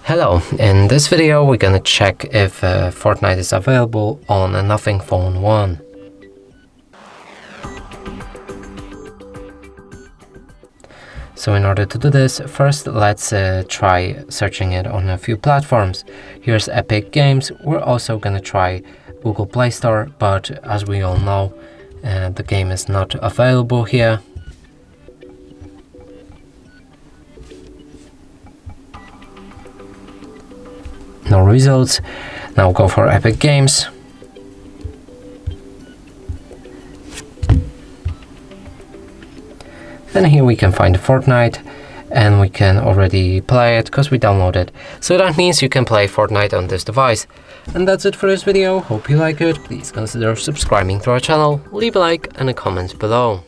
Hello, in this video we're gonna check if Fortnite is available on a Nothing Phone 1. So in order to do this, first let's try searching it on a few platforms. Here's Epic Games. We're also gonna try Google Play Store, but as we all know, the game is not available here. No results. Now go for Epic Games. And here we can find Fortnite, and we can already play it because we downloaded. So that means you can play Fortnite on this device. And that's it for this video. Hope you like it. Please consider subscribing to our channel, leave a like and a comment below.